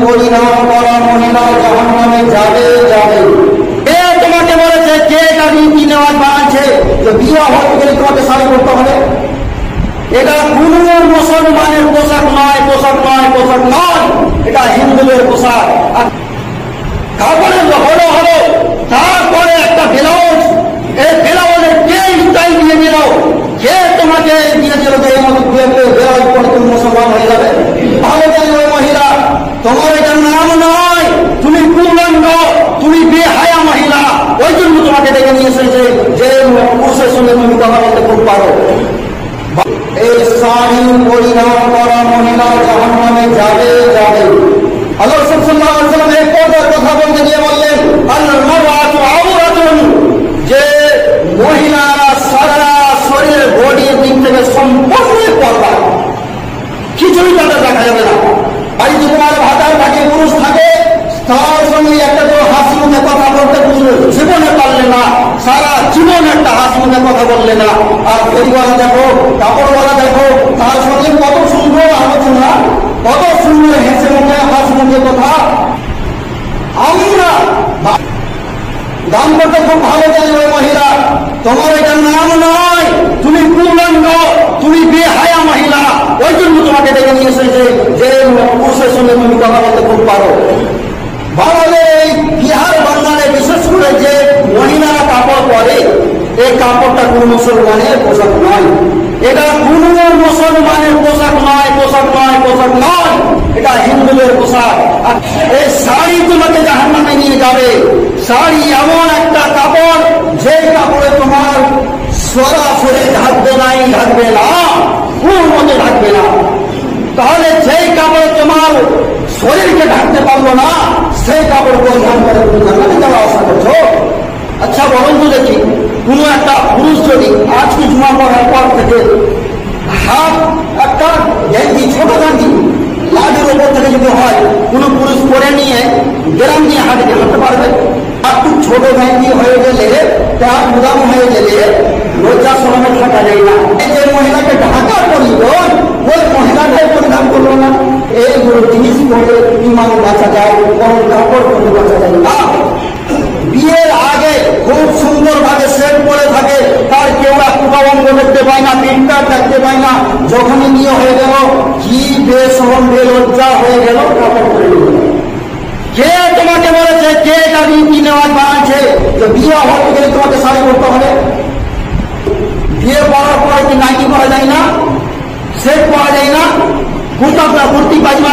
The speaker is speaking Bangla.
পরিধান করা মহিলা জাহান্নামে যাবে যাবে। কে তোমাকে বলেছে, কে এটা রীতি নেওয়াজ বানাচ্ছে যে বিয়ে হতে গেলে তোমাকে শাড়ি পরতে হবে? এটা কোন মুসলমানের পোশাক নয়, পোশাক নয়, পোশাক নয়, এটা হিন্দুদের পোশাক। আর কাপড়ের হলো হলো, তারপরে একটা ব্লাউজ, এই ব্লাউজের কে স্টাইল দিয়ে দিল? কে তোমাকে দিয়ে দিল যে এই মতো ব্লাউজ পরে তুমি মুসলমান হয়ে যাবে? ভালো জানি ওই মহিলা, তোমার এটা নাম নয়, তুমি পূর্ণাঙ্গ, তুমি বেহায়া মহিলা। ওই জন্য তোমাকে ডেকে নিয়ে এসেছে যে পুরুষের সঙ্গে তুমি কথা বলতে খুব পারো। এই শাড়ি পরিধান করা মহিলা জাহান্নামে যাবে যাবে। আল্লাহ সাল্লাল্লাহু আলাইহি ওয়াসাল্লাম এই পর্দার কথা বলতে গিয়ে বললেন, আল মারআতু আওরাতুন, যে মহিলারা সারা শরীরের বডির দিক থেকে সম্পূর্ণ পর্দা, কিছুই তাদের দেখা যাবে না। বাড়িতে তোমার ভাতার থাকে, পুরুষ থাকে, তার সঙ্গে একটা তো হাসি মুখে কথা বলতে জীবনে পারলে না, সারা জীবন একটা হাসি মুখে কথা বললে না। আর পরিবারে দেখো, কাপড়ওয়ালা দেখো, তার সঙ্গে কত সুন্দর আলোচনা, কত সুন্দর হেসে মুখে হাসি মুখে কথা। আমরা দাম করতে খুব ভালো জানি ওই মহিলা, তোমার এটা নাম নয়, তুমি পূর্ণাঙ্গ, তুমি বেহায়া মহিলা। ওই জন্য তোমাকে ডেকে নিয়ে এসেছে যে পুরুষের সঙ্গে তুমি কথা বলতে খুব পারো। ভারতের এই বিহার বাংলায় বিশেষ করে যে মহিলারা কাপড় পরে, এই কাপড়টা কোন মুসলমানের পোশাক নয়, এটা কোন মুসলমানের পোশাক নয়, পোশাক নয়, পোশাক নয়, এটা হিন্দুদের পোশাক। আর এই শাড়ি তোমাকে জাহান্নামে নিয়ে যাবে। শাড়ি এমন একটা কাপড়, যে কাপড়ে তোমার সরাসরি ঢাকবে নাই, ঢাকবে না, কোন মতে ঢাকবে না। তাহলে যেই কাপড়ে তোমার শরীরকে ঢাকতে পারলো না, সেই কাপড় পরিধান করে তুমি জান্নাতে যাওয়া আশা করছো? আচ্ছা বলুন তো দেখি, কোন একটা পুরুষ যদি আজকে জুমা পড়ার পর থেকে হাত একটা গেঞ্জি, ছোট গেঞ্জি লাজের উপর থেকে যদি হয়, কোন পুরুষ পরে নিয়ে গ্রাম নিয়ে হাঁটতে পারবে? একটু ছোট গেঞ্জি হয়ে গেলে, তার গুদাম হয়ে গেলে লজ্জা শরমে থাকা যায় না। এই যে মহিলাকে ঢাকা প্রয়োজন, ওই মহিলাটাই পরিধান করলো না। এইগুলো জিনিস করে ইমান বাঁচা যায়, কোনো কাপড় করে বাঁচা যায় না। বিয়ের আগে খুব সুন্দর ভাবে সেট করে থাকে, তার কেউ একটু অঙ্গ দেখতে পায় না, পিঠটা দেখতে পায় না। যখনই বিয়ে হয়ে গেল, কি বেশরম বেলজ্জা হয়ে গেল, কাপড় করে নিল। কে তোমাকে বলেছে, কে এটা রীতি নেওয়াজ বানাচ্ছে যে বিয়ে হতে গেলে তোমাকে শাড়ি পরতে হবে? বিয়ে করার পরে কি নাইটি করা যায় না, সেট করা যায় না, কুর্তি পায়জামা